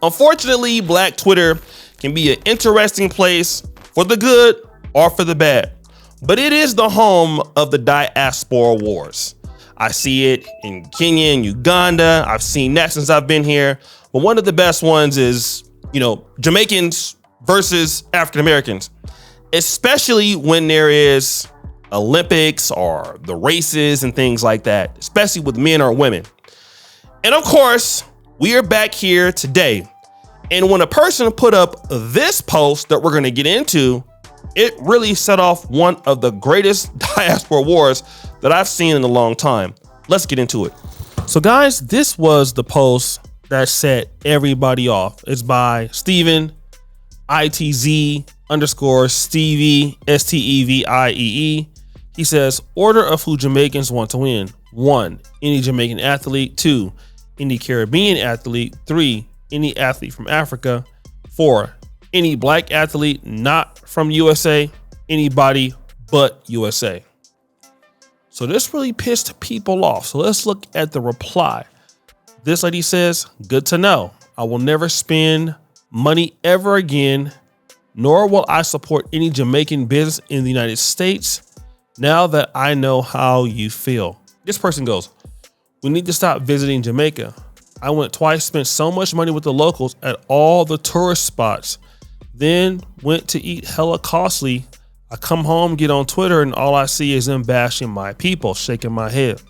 Unfortunately, Black Twitter can be an interesting place for the good or for the bad, but it is the home of the diaspora wars. I see it in Kenya and Uganda. I've seen that since I've been here. But one of the best ones is, Jamaicans versus African Americans, especially when there is Olympics or the races and things like that, especially with men or women. And of course, we are back here today. And when a person put up this post that we're going to get into, it really set off one of the greatest diaspora wars that I've seen in a long time. Let's get into it. So guys, this was the post that set everybody off. It's by Steven ITZ_Stevie STEVIEE. He says, order of who Jamaicans want to win. 1, any Jamaican athlete. 2, any Caribbean athlete. 3, any athlete from Africa. 4, any Black athlete not from USA. Anybody but USA. So this really pissed people off. So let's look at the reply. This lady says, good to know. I will never spend money ever again, nor will I support any Jamaican business in the United States now that I know how you feel. This person goes, we need to stop visiting Jamaica. I went twice, spent so much money with the locals at all the tourist spots, then went to eat hella costly. I come home, get on Twitter, and all I see is them bashing my people, shaking my head.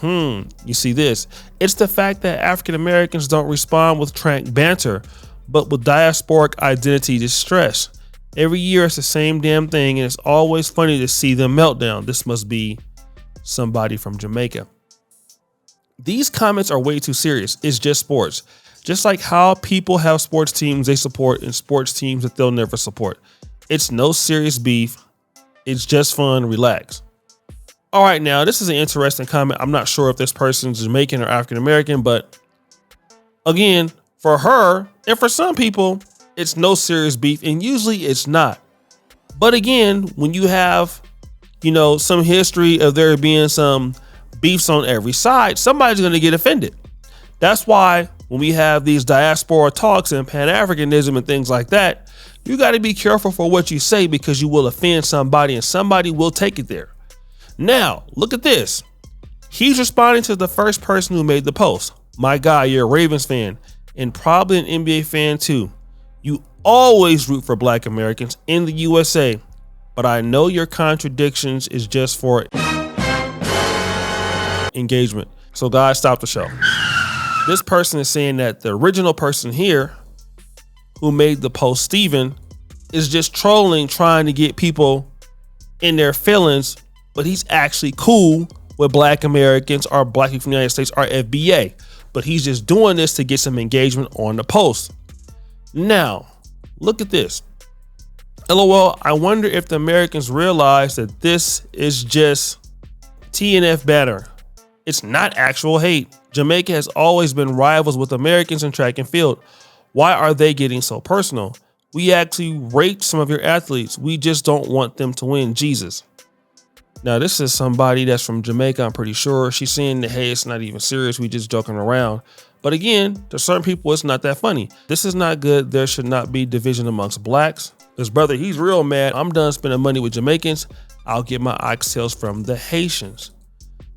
You see this? It's the fact that African Americans don't respond with trank banter, but with diasporic identity distress. Every year it's the same damn thing, and it's always funny to see them meltdown. This must be somebody from Jamaica. These comments are way too serious. It's just sports. Just like how people have sports teams they support and sports teams that they'll never support. It's no serious beef. It's just fun. Relax. All right, now this is an interesting comment. I'm not sure if this person's Jamaican or African American, but again, for her and for some people, it's no serious beef, and usually it's not. But again, when you have, some history of there being some beefs on every side, somebody's going to get offended. That's why when we have these diaspora talks and pan-africanism and things like that, you got to be careful for what you say, because you will offend somebody and somebody will take it there. Now, look at this. He's responding to the first person who made the post. My guy, you're a Ravens fan and probably an NBA fan too. You always root for Black Americans in the USA, but I know your contradictions is just for engagement. So guys, stop the show. This person is saying that the original person here who made the post, Steven, is just trolling, trying to get people in their feelings, but he's actually cool with Black Americans or Black people from the United States or FBA. But he's just doing this to get some engagement on the post. Now, look at this. LOL, I wonder if the Americans realize that this is just TNF banter. It's not actual hate. Jamaica has always been rivals with Americans in track and field. Why are they getting so personal? We actually rate some of your athletes. We just don't want them to win. Jesus. Now, this is somebody that's from Jamaica, I'm pretty sure. She's saying that, hey, it's not even serious. We just joking around. But again, to certain people, it's not that funny. This is not good. There should not be division amongst Blacks. His brother, he's real mad. I'm done spending money with Jamaicans. I'll get my oxtails from the Haitians.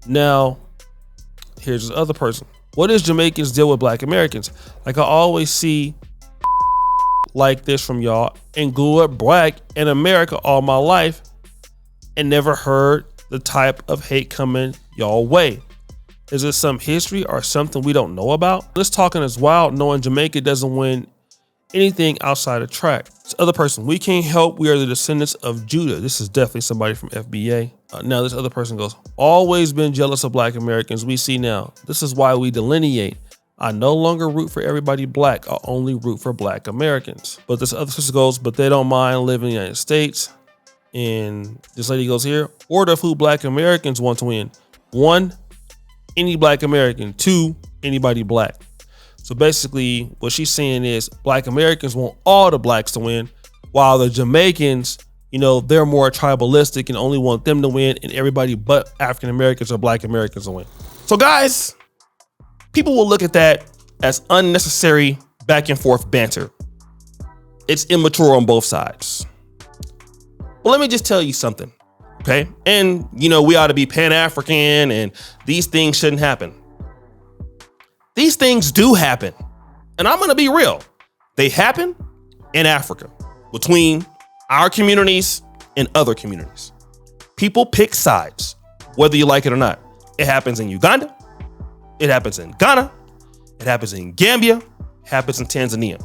Now, here's this other person. What is Jamaicans deal with Black Americans? Like I always see like this from y'all, and grew up Black in America all my life and never heard the type of hate coming y'all way. Is it some history or something we don't know about? This talking is wild, knowing Jamaica doesn't win anything outside of track. This other person, we can't help, we are the descendants of Judah. This is definitely somebody from FBA. Now this other person goes, always been jealous of Black Americans. We see now. This is why we delineate. I no longer root for everybody Black. I only root for Black Americans. But this other person goes, but they don't mind living in the United States. And this lady goes here, order of who Black Americans want to win. 1, any Black American. 2, anybody Black. So basically what she's saying is Black Americans want all the Blacks to win, while the Jamaicans, they're more tribalistic and only want them to win, and everybody but African Americans or Black Americans to win. So guys, people will look at that as unnecessary back and forth banter. It's immature on both sides. But let me just tell you something, okay? And, we ought to be Pan-African and these things shouldn't happen. These things do happen. And I'm going to be real. They happen in Africa between our communities and other communities. People pick sides, whether you like it or not. It happens in Uganda. It happens in Ghana. It happens in Gambia. It happens in Tanzania.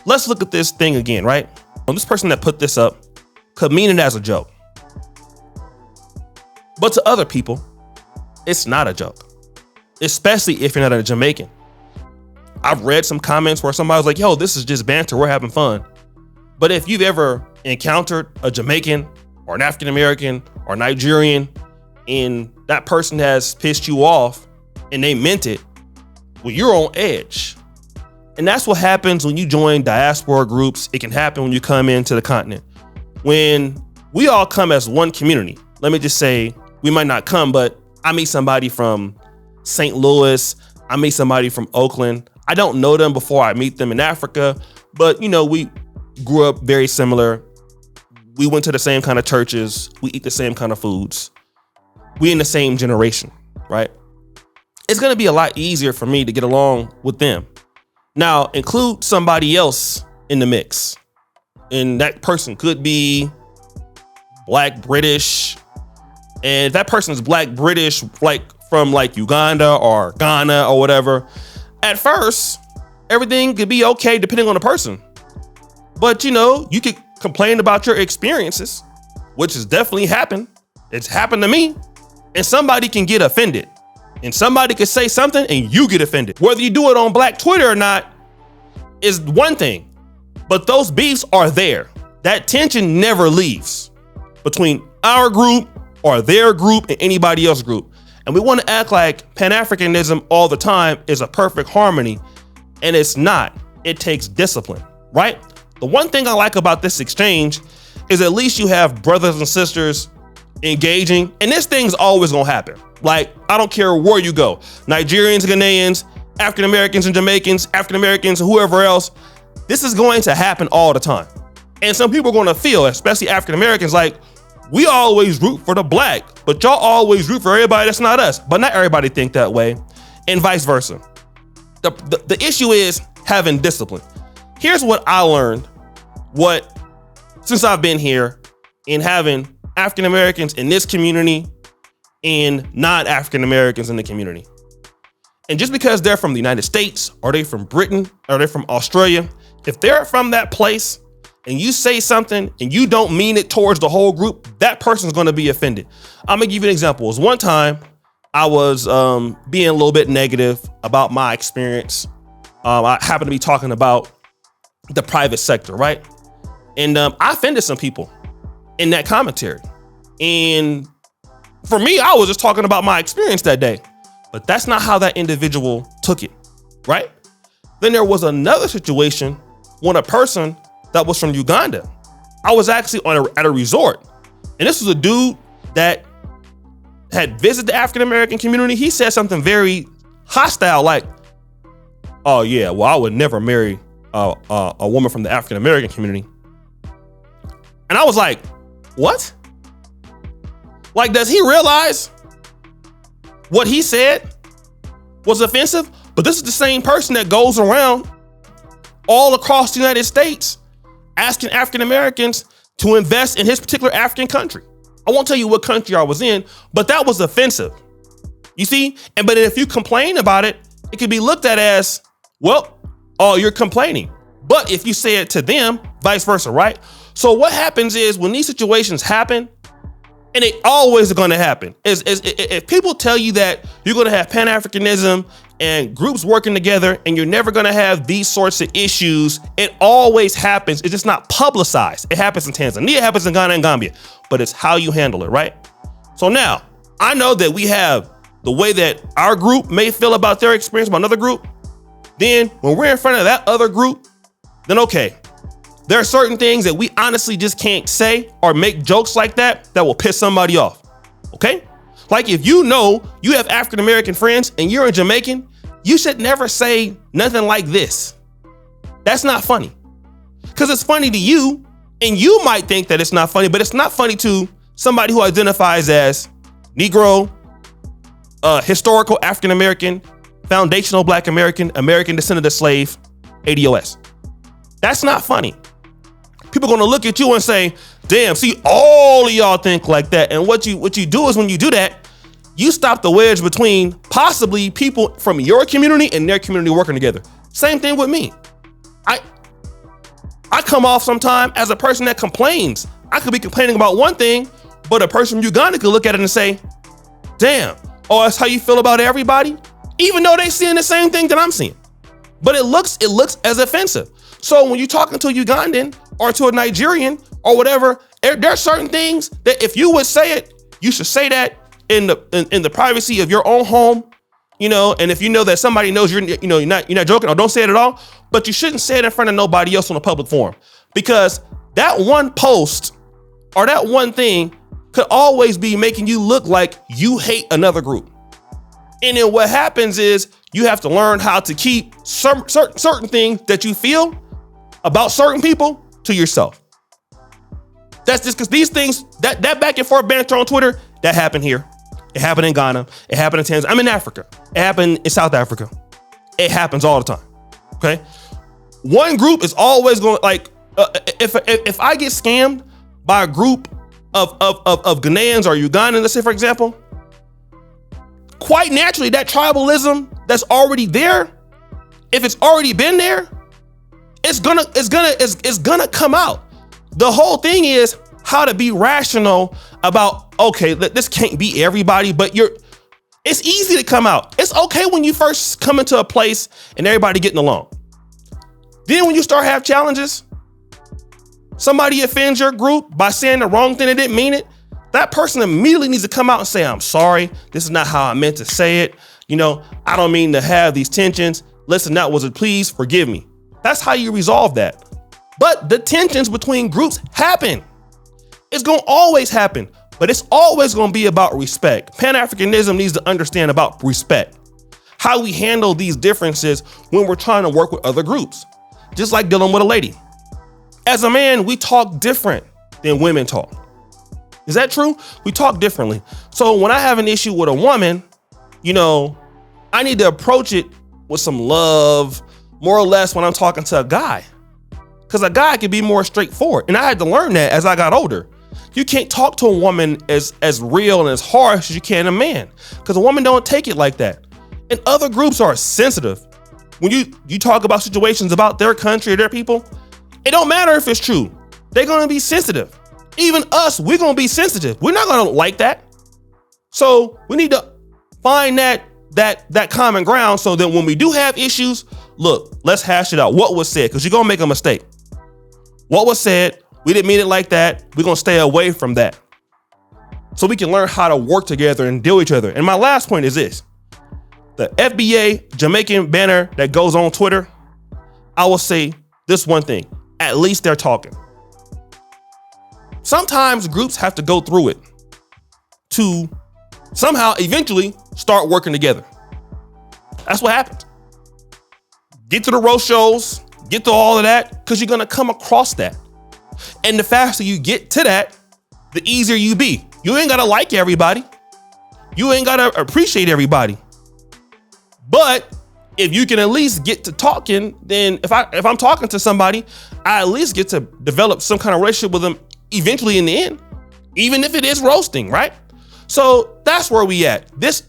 Let's look at this thing again, right? Well, this person that put this up could mean it as a joke. But to other people, it's not a joke, especially if you're not a Jamaican. I've read some comments where somebody was like, yo, this is just banter. We're having fun. But if you've ever encountered a Jamaican or an African-American or Nigerian and that person has pissed you off and they meant it, well, you're on edge. And that's what happens when you join diaspora groups. It can happen when you come into the continent. When we all come as one community, let me just say, we might not come, but I meet somebody from St. Louis. I meet somebody from Oakland. I don't know them before I meet them in Africa, but we grew up very similar. We went to the same kind of churches. We eat the same kind of foods. We in the same generation, right? It's going to be a lot easier for me to get along with them. Now, include somebody else in the mix. And that person could be Black British. And if that person is Black British, like from Uganda or Ghana or whatever, at first, everything could be okay depending on the person. But, you could complain about your experiences, which has definitely happened. It's happened to me. And somebody can get offended. And somebody could say something and you get offended. Whether you do it on Black Twitter or not is one thing. But those beefs are there. That tension never leaves between our group or their group and anybody else's group. And we want to act like Pan-Africanism all the time is a perfect harmony. And it's not. It takes discipline, right? The one thing I like about this exchange is at least you have brothers and sisters engaging. And this thing's always going to happen. Like, I don't care where you go. Nigerians, Ghanaians, African-Americans and Jamaicans, African-Americans, whoever else. This is going to happen all the time. And some people are going to feel, especially African-Americans, like, we always root for the Black, but y'all always root for everybody that's not us. But not everybody think that way, and vice versa. The issue is having discipline. Here's what I learned, since I've been here, in having African-Americans in this community and non-African-Americans in the community. And just because they're from the United States, or they from Britain, or they're from Australia, if they're from that place and you say something and you don't mean it towards the whole group, that person's going to be offended. I'm going to give you an example. It was one time I was being a little bit negative about my experience. I happened to be talking about the private sector, right? And I offended some people in that commentary. And for me, I was just talking about my experience that day. But that's not how that individual took it, right? Then there was another situation when a person that was from Uganda, I was actually at a resort. And this was a dude that had visited the African-American community. He said something very hostile, like, oh yeah, well, I would never marry a woman from the African-American community. And I was like, what? Like, does he realize what he said was offensive? But this is the same person that goes around all across the United States asking African Americans to invest in his particular African country. I won't tell you what country I was in, but that was offensive. You see? But if you complain about it, it could be looked at as, well, oh, you're complaining. But if you say it to them, vice versa, right? So what happens is when these situations happen, and they always are going to happen, if people tell you that you're going to have pan-Africanism and groups working together and you're never going to have these sorts of issues, it always happens. It's just not publicized. It happens in Tanzania, it happens in Ghana and Gambia, but it's how you handle it, right? So now I know that we have the way that our group may feel about their experience about another group. Then when we're in front of that other group, then okay, there are certain things that we honestly just can't say or make jokes like that will piss somebody off. Okay? Like if you know you have African-American friends and you're a Jamaican you should never say nothing like this. That's not funny. Because it's funny to you, and you might think that it's not funny, but it's not funny to somebody who identifies as Negro, historical African-American, foundational Black American, American descendant of slave, ADOS. That's not funny. People are gonna look at you and say, damn, see, all of y'all think like that. And what you do is when you do that, you stop the wedge between possibly people from your community and their community working together. Same thing with me. I come off sometime as a person that complains. I could be complaining about one thing, but a person from Uganda could look at it and say, damn, oh, that's how you feel about everybody? Even though they seeing the same thing that I'm seeing. But it looks as offensive. So when you're talking to a Ugandan or to a Nigerian or whatever, there are certain things that if you would say it, you should say that in the privacy of your own home, you know, and if you know that somebody knows you're not joking, or don't say it at all, but you shouldn't say it in front of nobody else on a public forum, because that one post or that one thing could always be making you look like you hate another group. And then what happens is you have to learn how to keep certain things that you feel about certain people to yourself. That's just because these things, that back and forth banter on Twitter, that happened here. It happened in Ghana. It happened in Tanzania. I'm in Africa. It happened in South Africa. It happens all the time. Okay. One group is always going if I get scammed by a group of Ghanaians or Ugandans, let's say for example, quite naturally that tribalism that's already there, if it's already been there, it's gonna come out. The whole thing is how to be rational about, okay, this can't be everybody, but it's easy to come out. It's okay when you first come into a place and everybody getting along. Then when you start have challenges, somebody offends your group by saying the wrong thing and didn't mean it, that person immediately needs to come out and say, I'm sorry, this is not how I meant to say it. You know, I don't mean to have these tensions. Listen, that was it, please forgive me. That's how you resolve that. But the tensions between groups happen. It's gonna always happen, but it's always gonna be about respect. Pan-Africanism needs to understand about respect. How we handle these differences when we're trying to work with other groups. Just like dealing with a lady. As a man, we talk different than women talk. Is that true? We talk differently. So when I have an issue with a woman, you know, I need to approach it with some love, more or less when I'm talking to a guy. Because a guy can be more straightforward. And I had to learn that as I got older. You can't talk to a woman as real and as harsh as you can a man. Because a woman don't take it like that. And other groups are sensitive. When you talk about situations about their country or their people, it don't matter if it's true. They're going to be sensitive. Even us, we're going to be sensitive. We're not going to like that. So we need to find that common ground so that when we do have issues, look, let's hash it out. What was said? Because you're going to make a mistake. What was said? We didn't mean it like that. We're going to stay away from that. So we can learn how to work together and deal with each other. And my last point is this. The FBA Jamaican banner that goes on Twitter, I will say this one thing. At least they're talking. Sometimes groups have to go through it to somehow eventually start working together. That's what happens. Get to the roast shows, get to all of that, because you're going to come across that. And the faster you get to that, the easier you be. You ain't got to like everybody. You ain't got to appreciate everybody. But if you can at least get to talking, then if I'm talking to somebody, I at least get to develop some kind of relationship with them eventually in the end, even if it is roasting, right? So that's where we at. This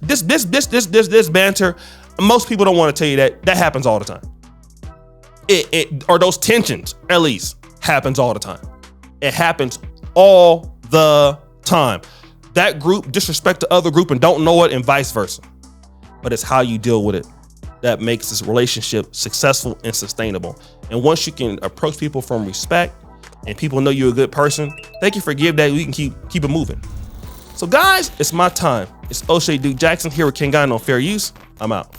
banter, most people don't want to tell you that happens all the time. Or those tensions, at least, happens all the time. It happens all the time. That group disrespect the other group and don't know it, and vice versa. But it's how you deal with it that makes this relationship successful and sustainable. And once you can approach people from respect and people know you're a good person, they can forgive that. We can keep it moving. So guys, it's my time. It's O'Shea Duke Jackson here with King Ghana on Fair Use. I'm out.